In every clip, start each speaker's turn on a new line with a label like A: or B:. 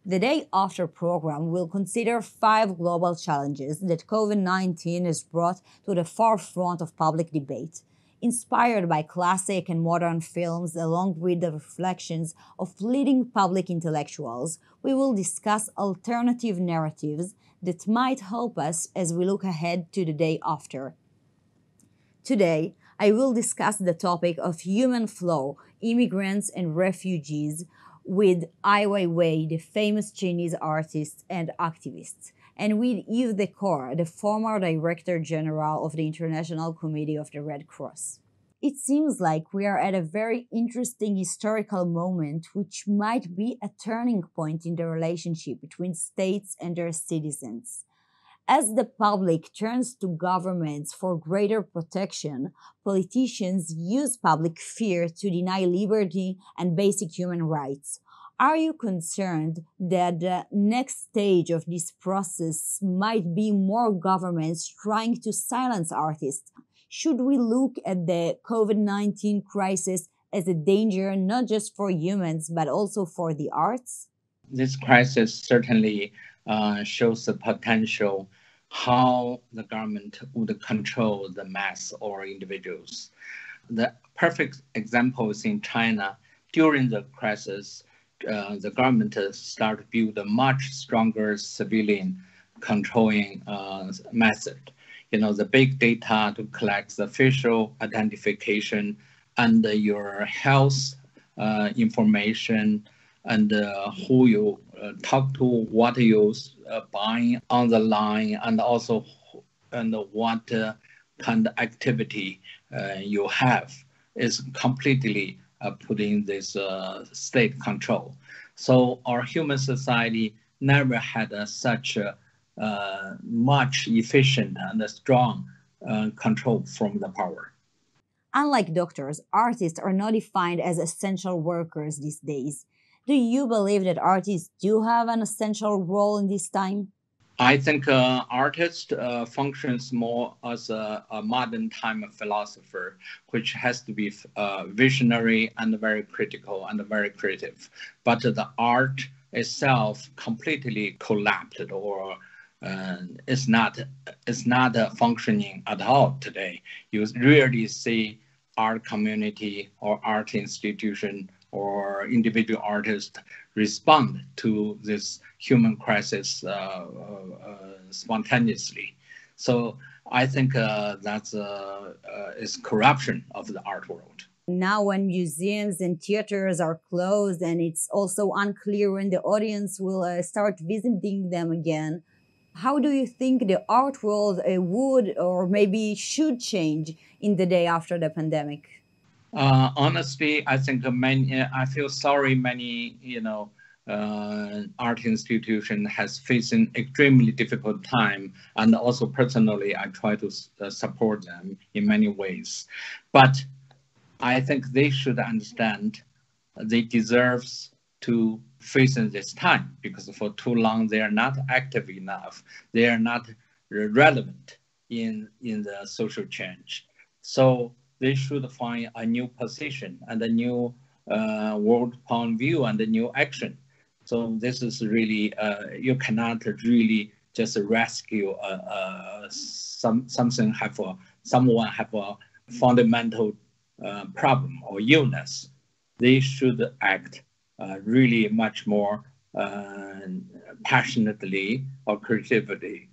A: The Day After program will consider 5 global challenges that COVID-19 has brought to the forefront of public debate. Inspired by classic and modern films along with the reflections of leading public intellectuals, we will discuss alternative narratives that might help us as we look ahead to the day after. Today, I will discuss the topic of human flow, immigrants and refugees, with Wei, the famous Chinese artist and activist, and with Yves Decor, the former Director General of the International Committee of the Red Cross. It seems like we are at a very interesting historical moment which might be a turning point in the relationship between states and their citizens. As the public turns to governments for greater protection, politicians use public fear to deny liberty and basic human rights. Are you concerned that the next stage of this process might be more governments trying to silence artists? Should we look at the COVID-19 crisis as a danger not just for humans but also for the arts?
B: This crisis certainly shows the potential how the government would control the mass or individuals. The perfect example is in China. During the crisis, the government started to build a much stronger civilian controlling method. The big data to collect the facial identification and your health information and who you talk to, what you buying on the line, and also what kind of activity you have is completely put in this state control. So our human society never had such much efficient and strong control from the power.
A: Unlike doctors, artists are not defined as essential workers these days. Do you believe that artists do have an essential role in this time?
B: I think artist functions more as a modern time philosopher, which has to be visionary and very critical and very creative. But the art itself completely collapsed or it's not functioning at all today. You rarely see art community or art institution or individual artists respond to this human crisis spontaneously. So I think that's is corruption of the art world.
A: Now when museums and theaters are closed and it's also unclear when the audience will start visiting them again, how do you think the art world would or maybe should change in the day after the pandemic?
B: Honestly, I think I feel sorry many, art institution has faced an extremely difficult time. And also personally, I try to support them in many ways. But I think they should understand they deserve to face in this time because for too long they are not active enough. They are not relevant in the social change. So they should find a new position and a new world point of view and a new action. So this is really, you cannot really just rescue someone have a fundamental problem or illness. They should act really much more passionately or creatively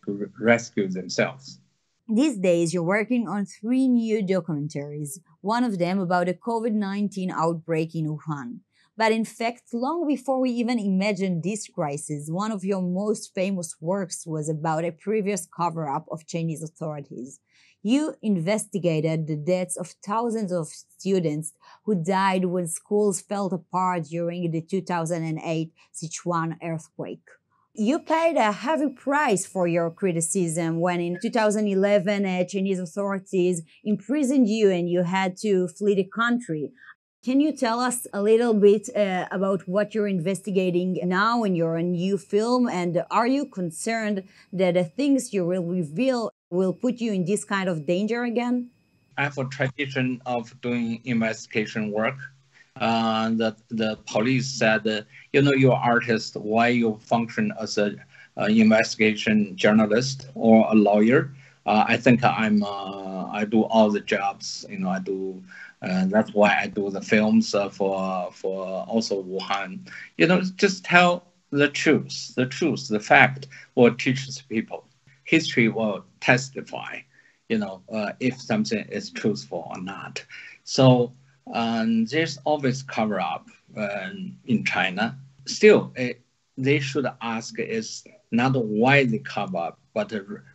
B: to rescue themselves.
A: These days, you're working on 3 new documentaries, one of them about the COVID-19 outbreak in Wuhan. But in fact, long before we even imagined this crisis, one of your most famous works was about a previous cover-up of Chinese authorities. You investigated the deaths of thousands of students who died when schools fell apart during the 2008 Sichuan earthquake. You paid a heavy price for your criticism when in 2011 Chinese authorities imprisoned you and you had to flee the country. Can you tell us a little bit about what you're investigating now in your new film? And are you concerned that the things you will reveal will put you in this kind of danger again?
B: I have a tradition of doing investigation work. the police said, you're artist, why you function as a investigation journalist or a lawyer? I think I do all the jobs. I do. That's why I do the films for also Wuhan. Just tell the truth, the fact will teach people. History will testify, if something is truthful or not. So there's always cover up in China. Still, they should ask is not why they cover up, but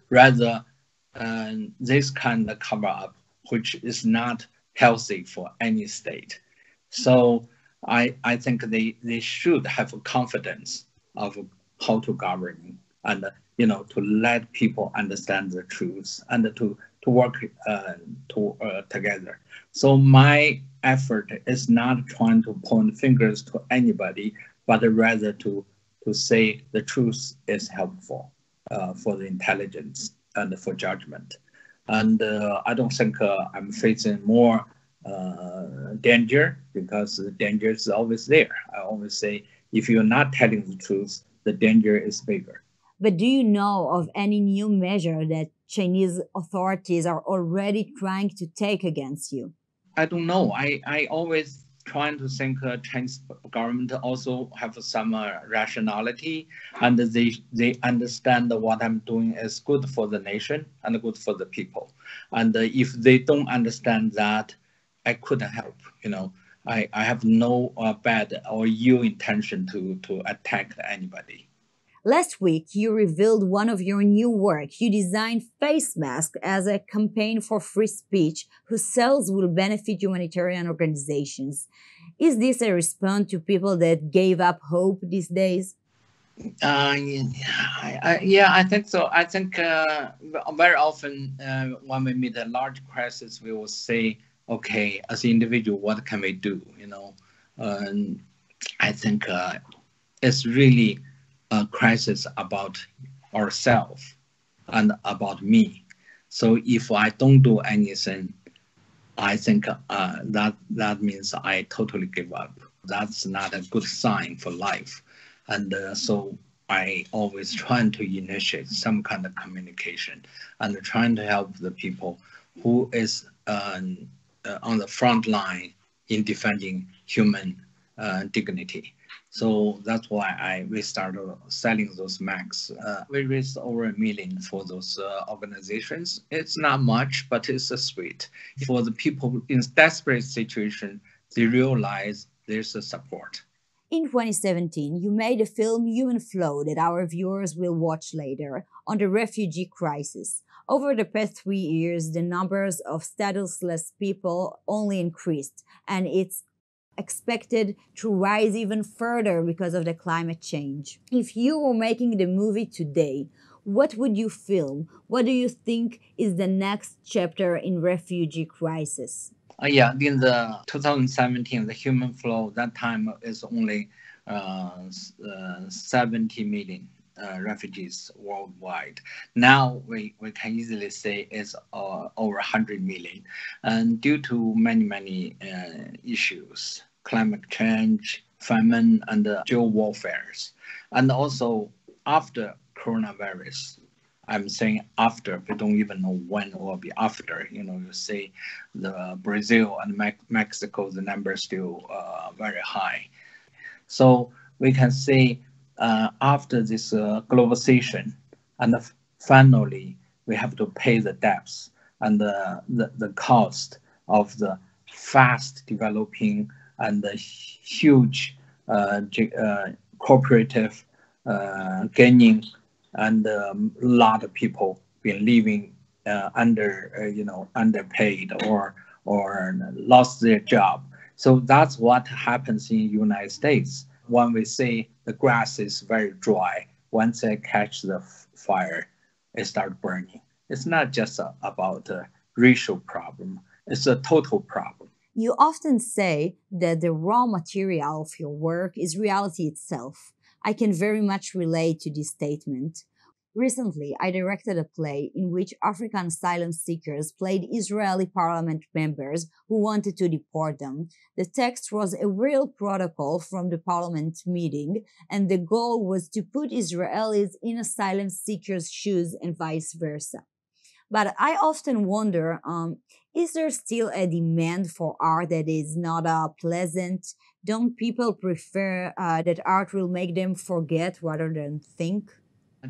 B: rather this kind of cover up, which is not healthy for any state. So I think they should have confidence of how to govern and to let people understand the truth and to work together. So my effort is not trying to point fingers to anybody, but rather to say the truth is helpful for the intelligence and for judgment. And I don't think I'm facing more danger, because the danger is always there. I always say, if you're not telling the truth, the danger is bigger.
A: But do you know of any new measure that Chinese authorities are already trying to take against you?
B: I don't know. I always trying to think Chinese government also have some rationality, and they understand what I'm doing is good for the nation and good for the people. And if they don't understand that, I couldn't help. I have no bad or ill intention to attack anybody.
A: Last week, you revealed one of your new work. You designed face masks as a campaign for free speech whose sales will benefit humanitarian organizations. Is this a response to people that gave up hope these days?
B: Yeah, I think so. I think very often when we meet a large crisis, we will say, okay, as an individual, what can we do? I think it's really a crisis about ourselves and about me. So if I don't do anything, I think that means I totally give up. That's not a good sign for life. And so I always trying to initiate some kind of communication and trying to help the people who is on the front line in defending human dignity. So that's why we started selling those masks. We raised over $1 million for those organizations. It's not much, but it's sweet. For the people in desperate situation, they realize there's a support.
A: In 2017, you made a film, Human Flow, that our viewers will watch later, on the refugee crisis. Over the past 3 years, the numbers of statusless people only increased, and it's expected to rise even further because of the climate change. If you were making the movie today, what would you film? What do you think is the next chapter in refugee crisis?
B: Yeah, in the 2017, the human flow, that time is only 70 million refugees worldwide. Now we can easily say it's over 100 million. And due to many issues, climate change, famine, and geo warfares. And also after coronavirus, I'm saying after, we don't even know when it will be after. You say the Brazil and Mexico, the number is still very high. So we can say after this globalization, and finally we have to pay the debts and the cost of the fast developing and the huge cooperative gaining, and a lot of people been living underpaid or lost their job. So that's what happens in the United States. When we say the grass is very dry, once they catch the fire, it starts burning. It's not just about a racial problem. It's a total problem.
A: You often say that the raw material of your work is reality itself. I can very much relate to this statement. Recently, I directed a play in which African asylum seekers played Israeli parliament members who wanted to deport them. The text was a real protocol from the parliament meeting, and the goal was to put Israelis in asylum seekers' shoes and vice versa. But I often wonder, is there still a demand for art that is not pleasant? Don't people prefer that art will make them forget rather than think?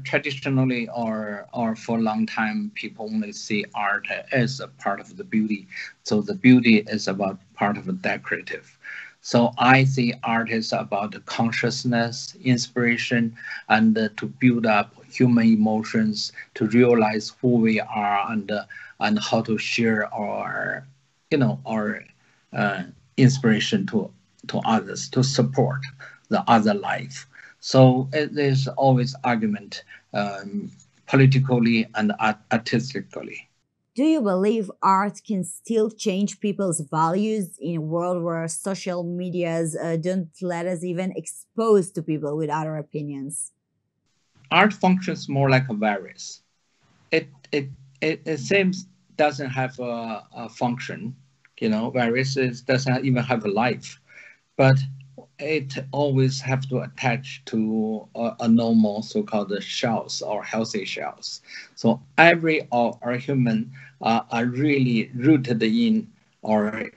B: Traditionally, or for a long time, people only see art as a part of the beauty. So the beauty is about part of the decorative. So I see art is about the consciousness, inspiration, and to build up human emotions, to realize who we are, and how to share our inspiration to others, to support the other life. So there's always argument politically and artistically.
A: Do you believe art can still change people's values in a world where social medias don't let us even expose to people with other opinions?
B: Art functions more like a virus. It seems doesn't have a function. Viruses doesn't even have a life, but it always have to attach to a normal so-called shells or healthy shells. So every of our human are really rooted in our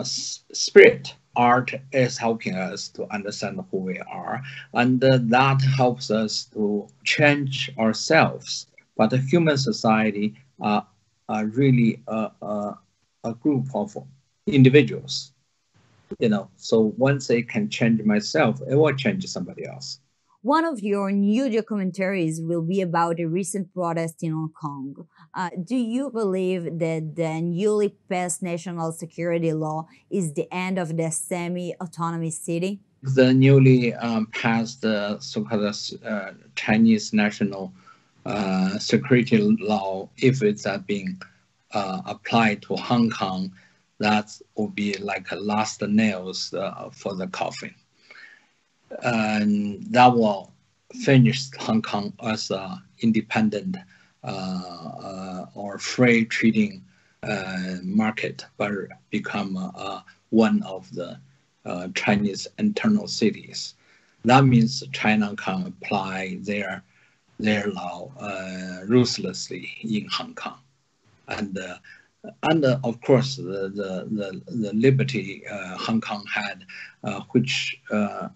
B: spirit. Art is helping us to understand who we are, and that helps us to change ourselves. But the human society are really a group of individuals. So once I can change myself, it will change somebody else.
A: One of your new documentaries will be about a recent protest in Hong Kong. Do you believe that the newly passed national security law is the end of the semi-autonomous city?
B: The newly passed so-called Chinese national security law, if it's being applied to Hong Kong, that will be like a last nails for the coffin. And that will finish Hong Kong as an independent or free trading market, but become one of the Chinese internal cities. That means China can apply their law ruthlessly in Hong Kong. And of course, the liberty Hong Kong had, which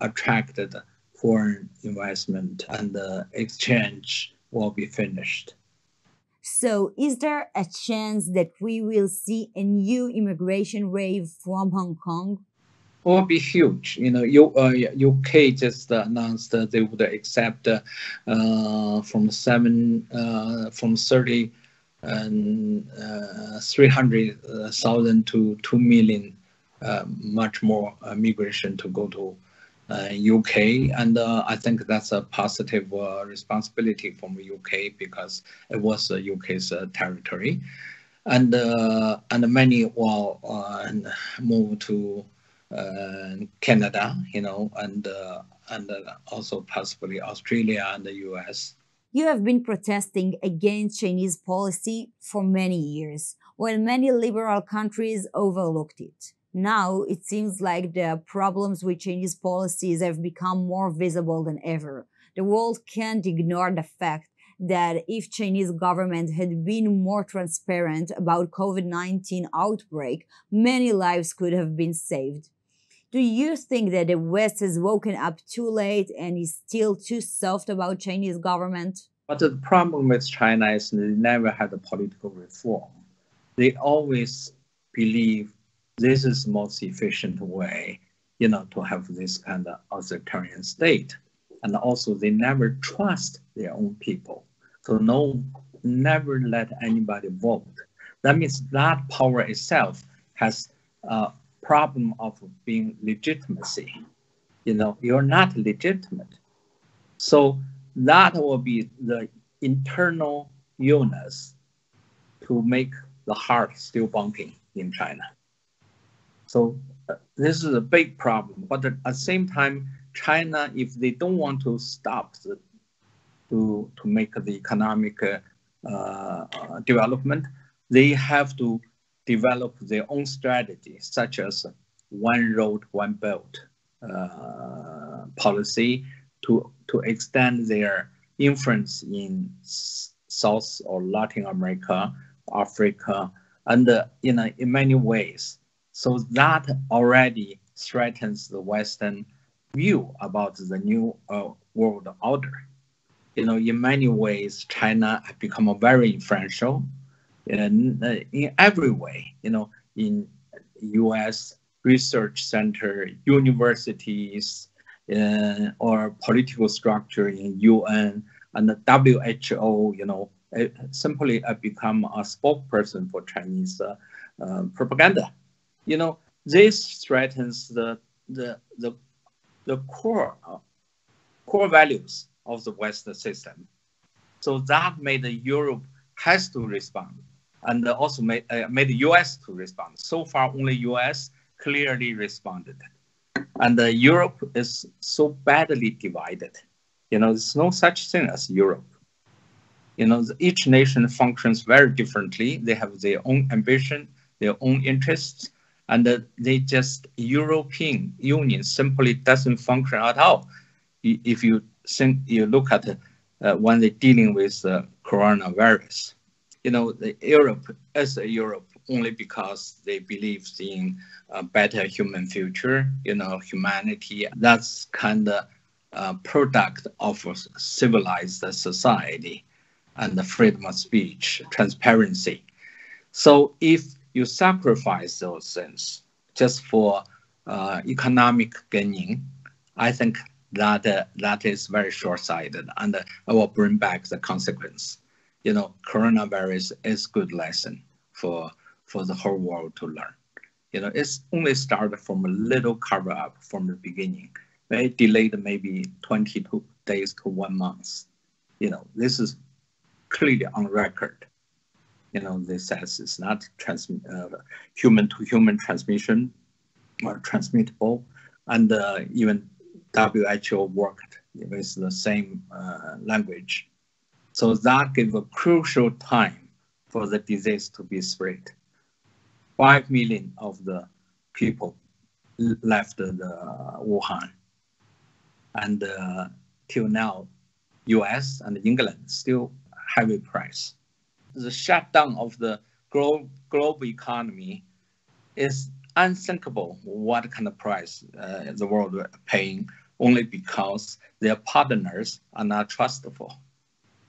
B: attracted foreign investment, and the exchange will be finished.
A: So, is there a chance that we will see a new immigration wave from Hong Kong?
B: It will be huge. UK just announced that they would accept from 30 and 300,000 to 2 million, much more migration to go to UK, and I think that's a positive responsibility from the UK because it was the UK's territory, and many will move to Canada, and also possibly Australia and the US.
A: You have been protesting against Chinese policy for many years, while many liberal countries overlooked it. Now it seems like the problems with Chinese policies have become more visible than ever. The world can't ignore the fact that if Chinese government had been more transparent about COVID-19 outbreak, many lives could have been saved. Do you think that the West has woken up too late and is still too soft about Chinese government?
B: But the problem with China is they never had a political reform. They always believe this is the most efficient way, to have this kind of authoritarian state. And also they never trust their own people. So never let anybody vote. That means that power itself has a problem of being legitimacy. You're not legitimate. So that will be the internal illness to make the heart still bumping in China. So this is a big problem. But at the same time, China, if they don't want to stop to make the economic development, they have to develop their own strategy, such as one road, one belt policy to extend their influence in South or Latin America, Africa, and in many ways. So that already threatens the Western view about the new world order. In many ways, China has become very influential in every way. In U.S. research center, universities, or political structure in UN and the WHO. It simply become a spokesperson for Chinese propaganda. This threatens the core values of the Western system. So that made Europe has to respond, and also made the US to respond. So far, only US clearly responded, and Europe is so badly divided. There's no such thing as Europe. Each nation functions very differently. They have their own ambition, their own interests, and European Union simply doesn't function at all. If you look at when they're dealing with coronavirus, Europe is a Europe only because they believe in a better human future, humanity. That's kind of a product of a civilized society and the freedom of speech, transparency. So if you sacrifice those things just for economic gaining, I think that is very short-sighted, and I will bring back the consequence. Coronavirus is a good lesson for the whole world to learn. It's only started from a little cover-up from the beginning. They delayed maybe 22 days to 1 month. This is clearly on record. This says it's not human-to-human transmission or transmittable, and even WHO worked with the same language. So that gave a crucial time for the disease to be spread. 5 million of the people left the Wuhan. And till now, US and England still heavy price. The shutdown of the global economy is unthinkable what kind of price the world is paying, only because their partners are not trustful.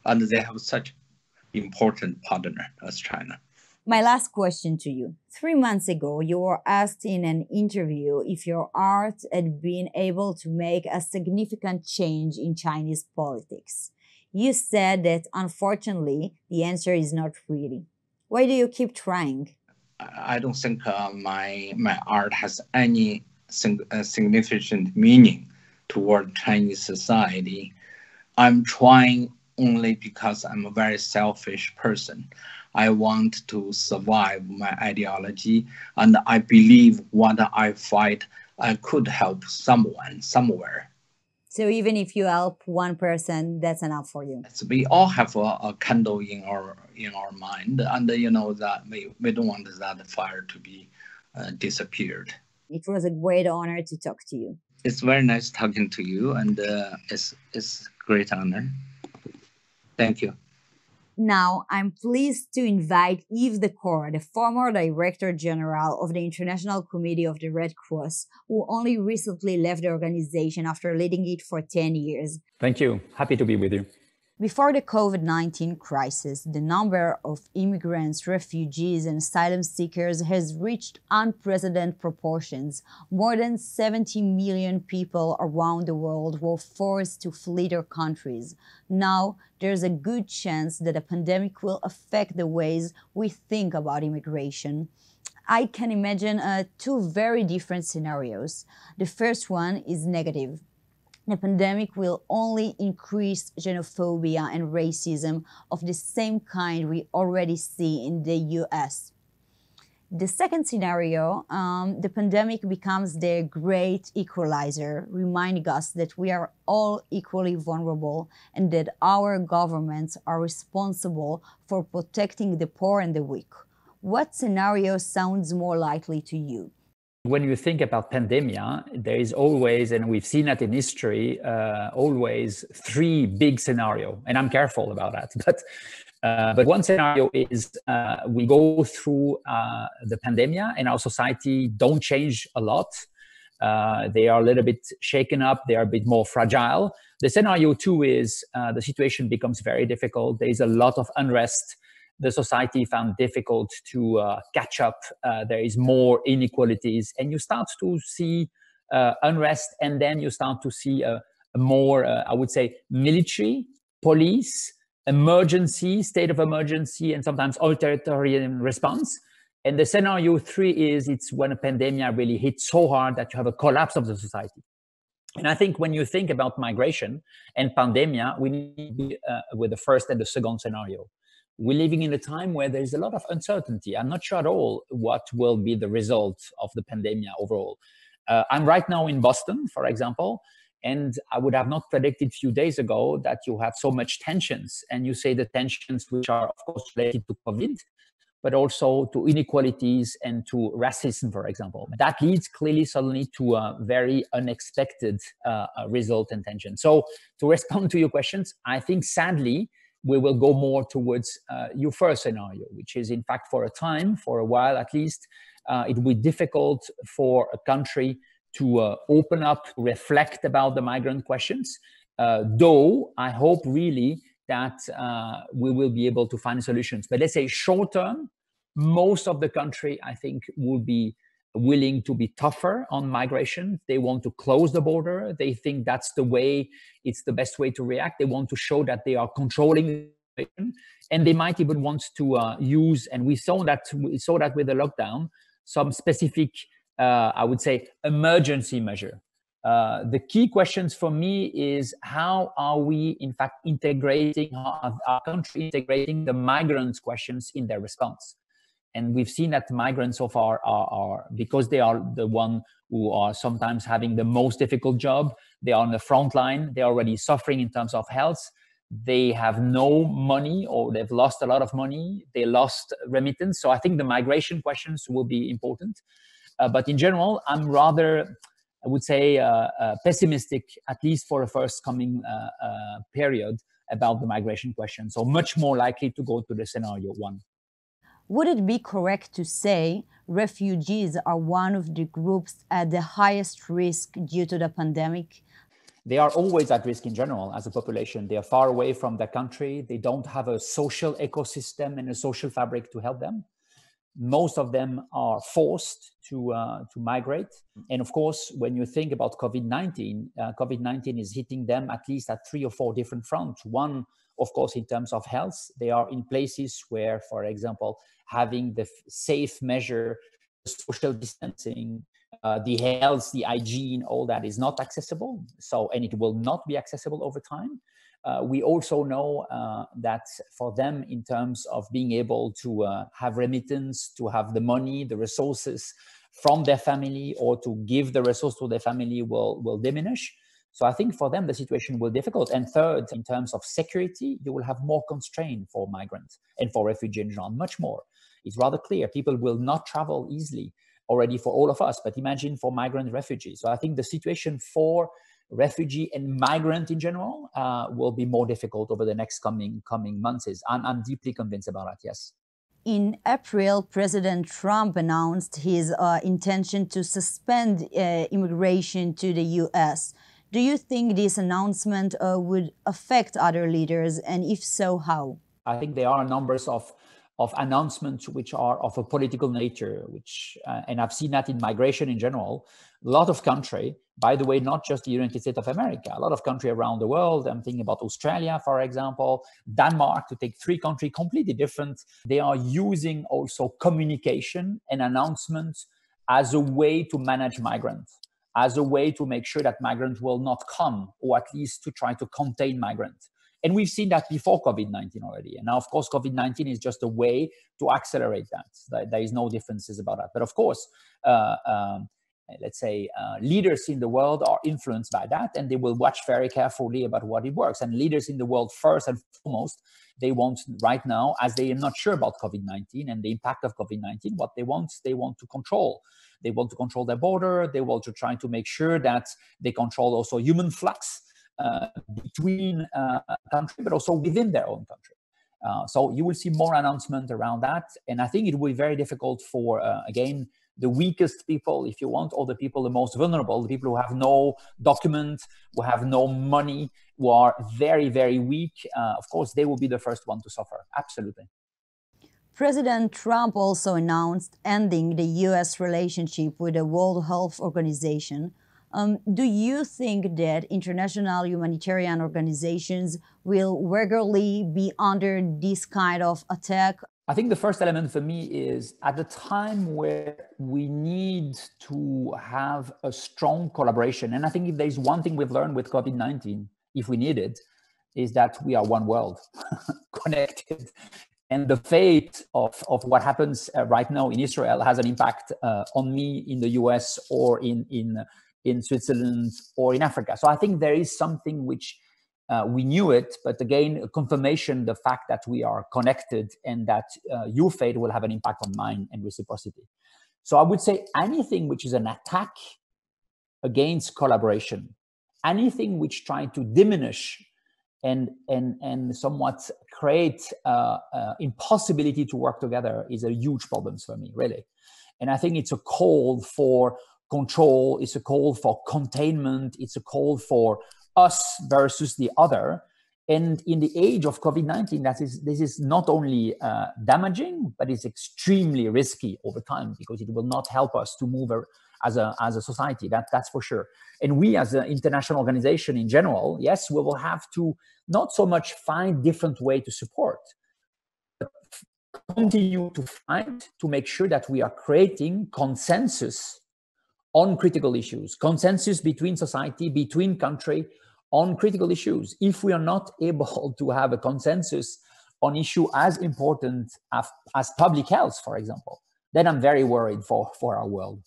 B: And they have such important partner as China.
A: My last question to you. 3 months ago, you were asked in an interview if your art had been able to make a significant change in Chinese politics. You said that, unfortunately, the answer is not really. Why do you keep trying?
B: I don't think my art has any significant meaning toward Chinese society. I'm trying only because I'm a very selfish person. I want to survive my ideology, and I believe what I fight, I could help someone somewhere.
A: So even if you help one person, that's enough for you.
B: So we all have a candle in our mind, and that we don't want that fire to be disappeared.
A: It was a great honor to talk to you.
B: It's very nice talking to you, and it's a great honor. Thank you.
A: Now, I'm pleased to invite Yves Decor, the former Director General of the International Committee of the Red Cross, who only recently left the organization after leading it for 10 years.
C: Thank you. Happy to be with you.
A: Before the COVID-19 crisis, the number of immigrants, refugees, and asylum seekers has reached unprecedented proportions. More than 70 million people around the world were forced to flee their countries. Now, there's a good chance that the pandemic will affect the ways we think about immigration. I can imagine two very different scenarios. The first one is negative. The pandemic will only increase xenophobia and racism of the same kind we already see in the US. The second scenario, the pandemic becomes the great equalizer, reminding us that we are all equally vulnerable and that our governments are responsible for protecting the poor and the weak. What scenario sounds more likely to you?
C: When you think about pandemia, there is always, and we've seen that in history, always three big scenarios. And I'm careful about that. But one scenario is we go through the pandemia and our society don't change a lot. They are a little bit shaken up. They are a bit more fragile. The scenario two is the situation becomes very difficult. There is a lot of unrest. The society found difficult to catch up. There is more inequalities, and you start to see unrest, and then you start to see a more, I would say, military, police, emergency, state of emergency, and sometimes authoritarian response. And the scenario three is it's when a pandemic really hits so hard that you have a collapse of the society. And I think when you think about migration and pandemia, we need to be with the first and the second scenario. We're living in a time where there's a lot of uncertainty. I'm not sure at all what will be the result of the pandemic overall. I'm right now in Boston, for example, and I would have not predicted a few days ago that you have so much tensions. And you say the tensions which are, of course, related to COVID, but also to inequalities and to racism, for example. That leads clearly suddenly to a very unexpected result and tension. So to respond to your questions, I think sadly, we will go more towards your first scenario, which is in fact for a time, for a while at least, it will be difficult for a country to open up, reflect about the migrant questions, though I hope really that we will be able to find solutions. But let's say short term, most of the country, I think, will be willing to be tougher on migration. They want to close the border. They think that's the way, it's the best way to react. They want to show that they are controlling, and they might even want to use, and we saw that with the lockdown, some specific, I would say, emergency measure. The key questions for me is how are we, in fact, integrating, our country integrating the migrants' questions in their response? And we've seen that migrants so far are because they are the one who are sometimes having the most difficult job. They are on the front line. They're already suffering in terms of health. They have no money, or they've lost a lot of money. They lost remittance. So I think the migration questions will be important. But in general, I'm rather, I would say, pessimistic, at least for the first coming period, about the migration question. So much more likely to go to the scenario one.
A: Would it be correct to say refugees are one of the groups at the highest risk due to the pandemic?
C: They are always at risk in general as a population. They are far away from their country. They don't have a social ecosystem and a social fabric to help them. Most of them are forced to migrate. And of course, when you think about COVID-19, COVID-19 is hitting them at least at 3 or 4 different fronts. One, of course, in terms of health, they are in places where, for example, having the safe measure, social distancing, the health, the hygiene, all that is not accessible. So, and it will not be accessible over time. We also know that for them, in terms of being able to have remittance, to have the money, the resources from their family, or to give the resource to their family will diminish. So I think for them, the situation will be difficult. And third, in terms of security, you will have more constraint for migrants and for refugees in general, much more. It's rather clear people will not travel easily already for all of us, but imagine for migrant refugees. So I think the situation for refugee and migrant in general will be more difficult over the next coming months. I'm deeply convinced about that, yes.
A: In April, President Trump announced his intention to suspend immigration to the U.S. Do you think this announcement would affect other leaders, and if so, how?
C: I think there are numbers of announcements which are of a political nature, and I've seen that in migration in general. A lot of country, by the way, not just the United States of America, a lot of country around the world. I'm thinking about Australia, for example, Denmark, to take 3 countries completely different. They are using also communication and announcements as a way to manage migrants, as a way to make sure that migrants will not come, or at least to try to contain migrants. And we've seen that before COVID-19 already. And now, of course, COVID-19 is just a way to accelerate that. There is no differences about that. But of course, let's say leaders in the world are influenced by that, and they will watch very carefully about what it works. And leaders in the world, first and foremost, they want right now, as they are not sure about COVID-19 and the impact of COVID-19, what they want to control. They want to control their border. They want to try to make sure that they control also human flux between countries, but also within their own country. So you will see more announcement around that. And I think it will be very difficult for, again, the weakest people, if you want, or the people the most vulnerable, the people who have no document, who have no money, who are very, very weak. Of course, they will be the first one to suffer. Absolutely.
A: President Trump also announced ending the U.S. relationship with the World Health Organization. Do you think that international humanitarian organizations will regularly be under this kind of attack?
C: I think the first element for me is at the time where we need to have a strong collaboration. And I think if there's one thing we've learned with COVID-19, if we need it, is that we are one world, connected. And the fate of what happens right now in Israel has an impact on me in the US or in Switzerland or in Africa. So I think there is something which we knew it, but again, confirmation, the fact that we are connected and that your fate will have an impact on mine and reciprocity. So I would say anything which is an attack against collaboration, anything which tries to diminish and somewhat create impossibility to work together is a huge problem for me, really. And I think it's a call for control, it's a call for containment, it's a call for us versus the other. And in the age of COVID-19, this is not only damaging, but it's extremely risky over time because it will not help us to move as a society, that's for sure. And we as an international organization in general, yes, we will have to not so much find different way to support, but continue to find to make sure that we are creating consensus on critical issues, consensus between society, between country on critical issues. If we are not able to have a consensus on issue as important as public health, for example, then I'm very worried for our world.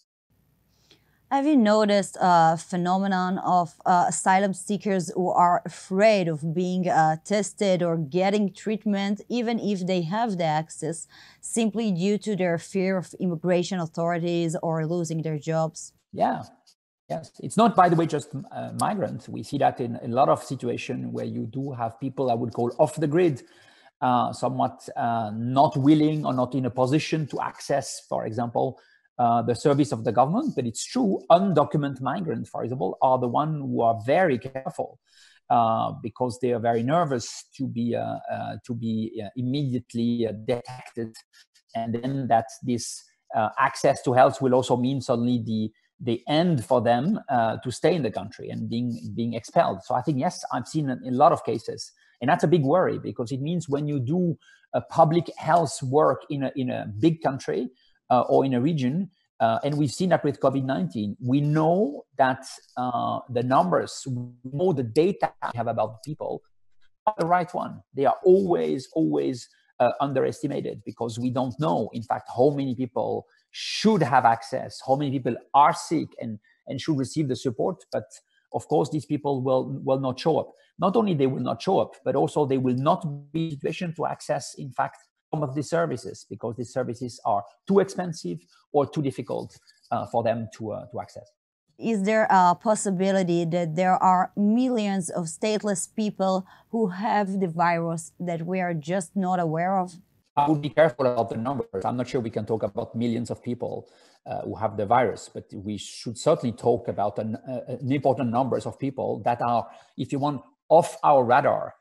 A: Have you noticed a phenomenon of asylum seekers who are afraid of being tested or getting treatment, even if they have the access, simply due to their fear of immigration authorities or losing their jobs?
C: Yeah, yes. It's not, by the way, just migrants. We see that in a lot of situations where you do have people I would call off the grid, somewhat not willing or not in a position to access, for example, the service of the government. But it's true, undocumented migrants, for example, are the ones who are very careful because they are very nervous to be immediately detected. And then that this access to health will also mean suddenly the end for them to stay in the country and being expelled. So I think, yes, I've seen a lot of cases. And that's a big worry because it means when you do a public health work in a big country, or in a region, and we've seen that with COVID-19, we know that the numbers, we know the data we have about people are the right one. They are always underestimated because we don't know, in fact, how many people should have access, how many people are sick and should receive the support. But of course, these people will not show up. Not only they will not show up, but also they will not be in a situation to access, in fact, some of these services because these services are too expensive or too difficult for them to access.
A: Is there a possibility that there are millions of stateless people who have the virus that we are just not aware of?
C: I would be careful about the numbers. I'm not sure we can talk about millions of people who have the virus, but we should certainly talk about an important numbers of people that are, if you want, off our radar.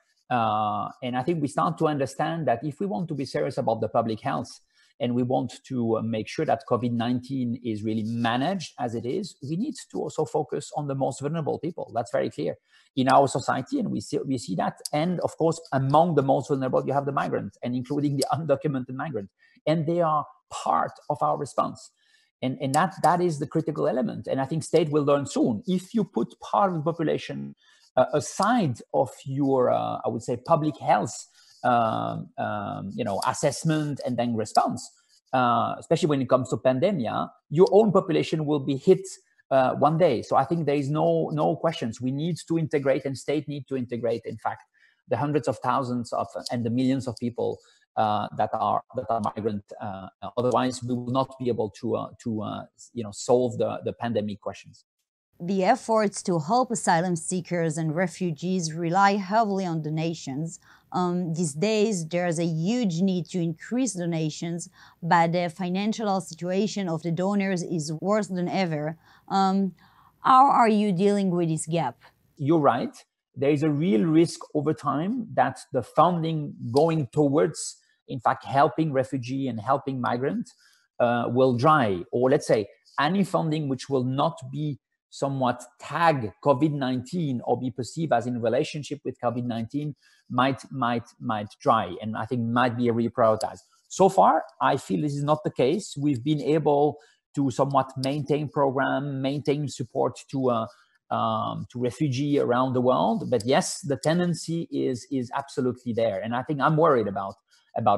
C: And I think we start to understand that if we want to be serious about the public health and we want to make sure that COVID-19 is really managed as it is, we need to also focus on the most vulnerable people. That's very clear in our society, and we see that. And of course, among the most vulnerable, you have the migrants, and including the undocumented migrants. And they are part of our response. And that is the critical element. And I think state will learn soon. If you put part of the population aside of your, I would say, public health, assessment and then response, especially when it comes to pandemia, your own population will be hit one day. So I think there is no questions. We need to integrate, and state need to integrate, in fact, the hundreds of thousands of and the millions of people that are migrant. Otherwise, we will not be able to solve the pandemic questions.
A: The efforts to help asylum seekers and refugees rely heavily on donations. These days, there's a huge need to increase donations, but the financial situation of the donors is worse than ever. How are you dealing with this gap?
C: You're right. There is a real risk over time that the funding going towards, in fact, helping refugee and helping migrants will dry. Or let's say any funding which will not be somewhat tag COVID-19 or be perceived as in relationship with COVID-19 might dry, and I think might be reprioritized. So far, I feel this is not the case. We've been able to somewhat maintain support to refugee around the world. But yes, the tendency is absolutely there, and I think I'm worried about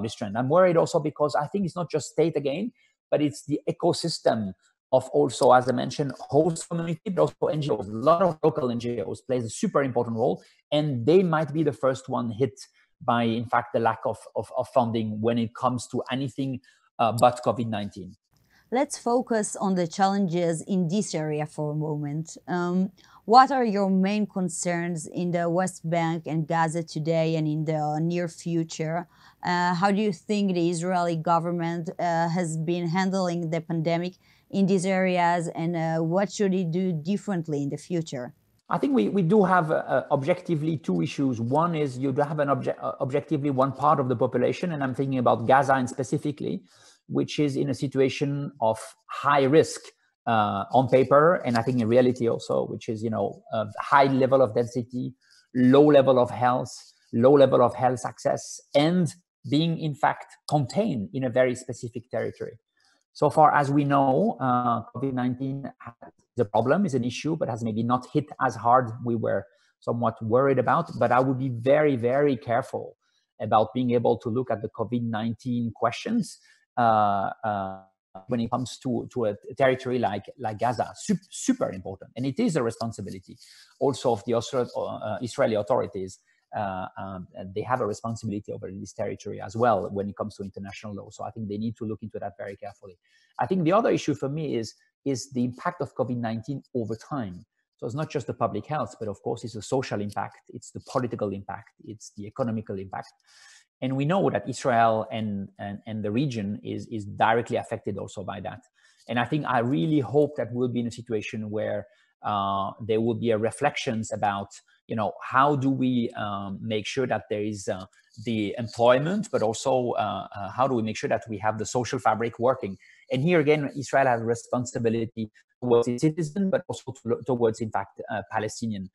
C: this trend. I'm worried also because I think it's not just state again, but it's the ecosystem of also, as I mentioned, host community, but also NGOs. A lot of local NGOs plays a super important role, and they might be the first one hit by, in fact, the lack of funding when it comes to anything but COVID-19.
A: Let's focus on the challenges in this area for a moment. What are your main concerns in the West Bank and Gaza today and in the near future? How do you think the Israeli government has been handling the pandemic in these areas, and what should it do differently in the future?
C: I think we do have objectively two issues. One is you do have an objectively one part of the population, and I'm thinking about Gaza and specifically, which is in a situation of high risk on paper, and I think in reality also, which is, a high level of density, low level of health access, and being in fact contained in a very specific territory. So far as we know, COVID-19 is a problem, is an issue, but has maybe not hit as hard we were somewhat worried about. But I would be very, very careful about being able to look at the COVID-19 questions when it comes to a territory like Gaza. Super important. And it is a responsibility also of the Israeli authorities. They have a responsibility over this territory as well when it comes to international law. So I think they need to look into that very carefully. I think the other issue for me is the impact of COVID-19 over time. So it's not just the public health, but of course it's the social impact, it's the political impact, it's the economical impact. And we know that Israel and the region is directly affected also by that. And I think I really hope that we'll be in a situation where there will be a reflections about, how do we make sure that there is the employment, but also how do we make sure that we have the social fabric working? And here again, Israel has a responsibility towards its citizens, but also towards, in fact, Palestinian.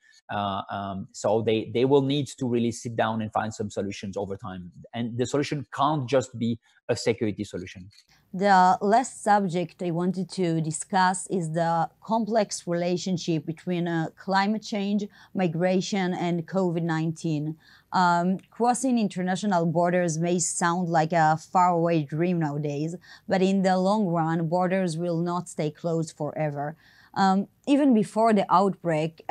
C: So they will need to really sit down and find some solutions over time. And the solution can't just be a security solution.
A: The last subject I wanted to discuss is the complex relationship between climate change, migration, and COVID-19. Crossing international borders may sound like a faraway dream nowadays, but in the long run, borders will not stay closed forever. Even before the outbreak,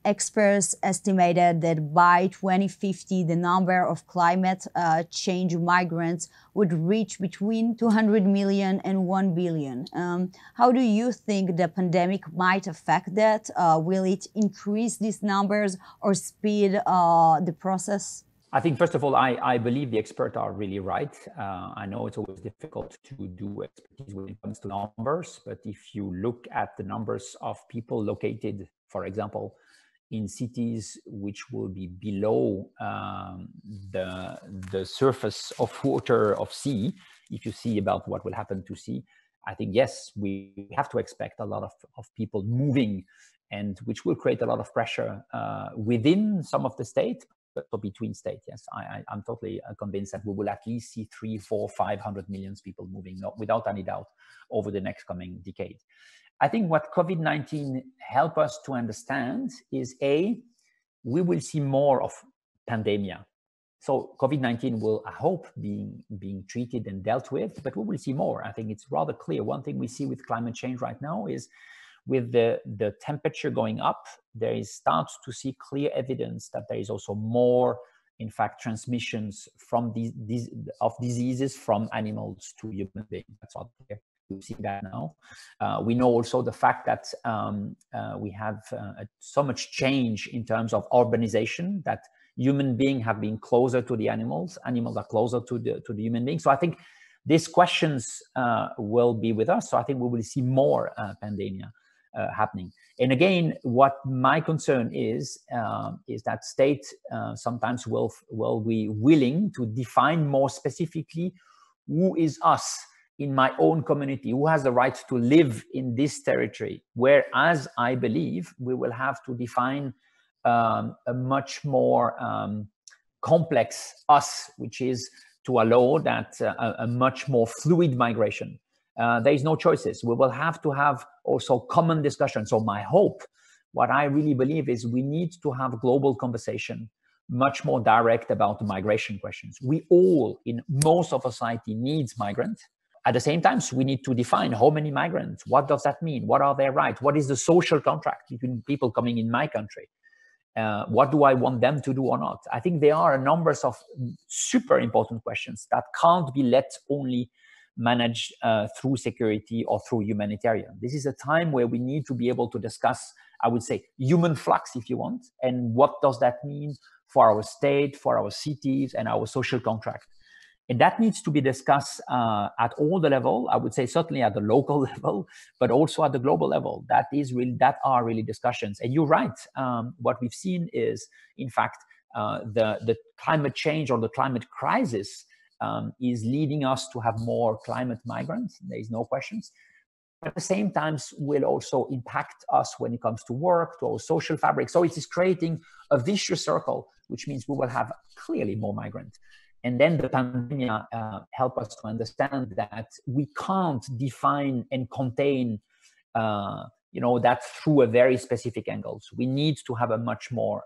A: experts estimated that by 2050, the number of climate change migrants would reach between 200 million and 1 billion. How do you think the pandemic might affect that? Will it increase these numbers or speed the process?
C: I think, first of all, I believe the experts are really right. I know it's always difficult to do expertise when it comes to numbers, but if you look at the numbers of people located, for example, in cities which will be below the surface of water of sea, if you see about what will happen to sea, I think, yes, we have to expect a lot of people moving, and which will create a lot of pressure within some of the state, but between states. Yes, I'm totally convinced that we will at least see 300, 400, 500 million people moving, without any doubt, over the next coming decade. I think what COVID-19 helped us to understand is, A, we will see more of pandemia. So COVID-19 will, I hope, being treated and dealt with, but we will see more. I think it's rather clear. One thing we see with climate change right now is with the temperature going up, there starts to see clear evidence that there is also more, in fact, transmissions from of diseases from animals to human beings. That's all clear. We see that now. We know also the fact that we have so much change in terms of urbanization, that human beings have been closer to the animals. Animals are closer to the human beings. So I think these questions will be with us. So I think we will see more pandemia happening. And again, what my concern is that state sometimes will be willing to define more specifically who is us in my own community, who has the right to live in this territory, whereas I believe we will have to define a much more complex us, which is to allow that a much more fluid migration. There is no choices. We will have to have also common discussion. So my hope, what I really believe is we need to have global conversation, much more direct about the migration questions. We all, in most of society, needs migrants. At the same time, we need to define how many migrants, what does that mean? What are their rights? What is the social contract between people coming in my country? What do I want them to do or not? I think there are a number of super important questions that can't be let only managed through security or through humanitarian. This is a time where we need to be able to discuss, I would say, human flux, if you want, and what does that mean for our state, for our cities, and our social contract. And that needs to be discussed at all the level. I would say certainly at the local level, but also at the global level. That are really discussions. And you're right. What we've seen is, in fact, the climate change or the climate crisis is leading us to have more climate migrants. There is no questions. But at the same time, will also impact us when it comes to work, to our social fabric. So it is creating a vicious circle, which means we will have clearly more migrants. And then the pandemic help us to understand that we can't define and contain, that through a very specific angles. We need to have a much more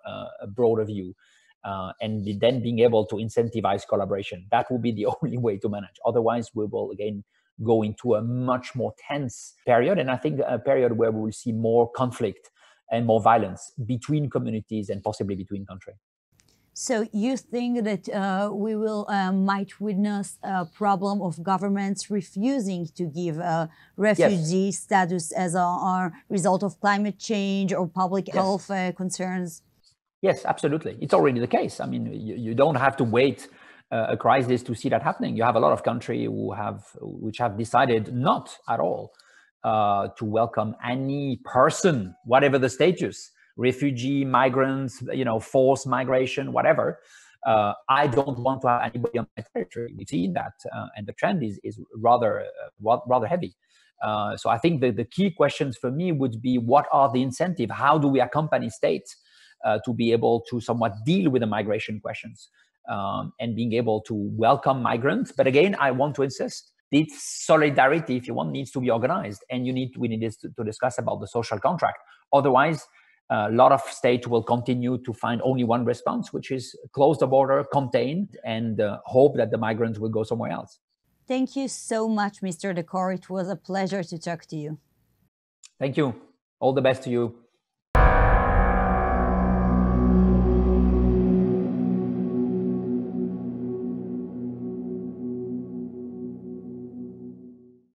C: broader view, and then being able to incentivize collaboration. That will be the only way to manage. Otherwise, we will again go into a much more tense period, and I think a period where we will see more conflict and more violence between communities and possibly between countries.
A: So you think that we will might witness a problem of governments refusing to give refugee status as a result of climate change or public health concerns?
C: Yes, absolutely. It's already the case. I mean, you don't have to wait a crisis to see that happening. You have a lot of countries which have decided not at all to welcome any person, whatever the status. Refugee, migrants, forced migration, whatever. I don't want to have anybody on my territory. We've seen that, and the trend is rather heavy. So I think the key questions for me would be, what are the incentives? How do we accompany states to be able to somewhat deal with the migration questions and being able to welcome migrants? But again, I want to insist, this solidarity, if you want, needs to be organized, and we need to discuss about the social contract. Otherwise, a lot of states will continue to find only one response, which is close the border, contain, and hope that the migrants will go somewhere else.
A: Thank you so much, Mr. Decor. It was a pleasure to talk to you.
C: Thank you. All the best to you.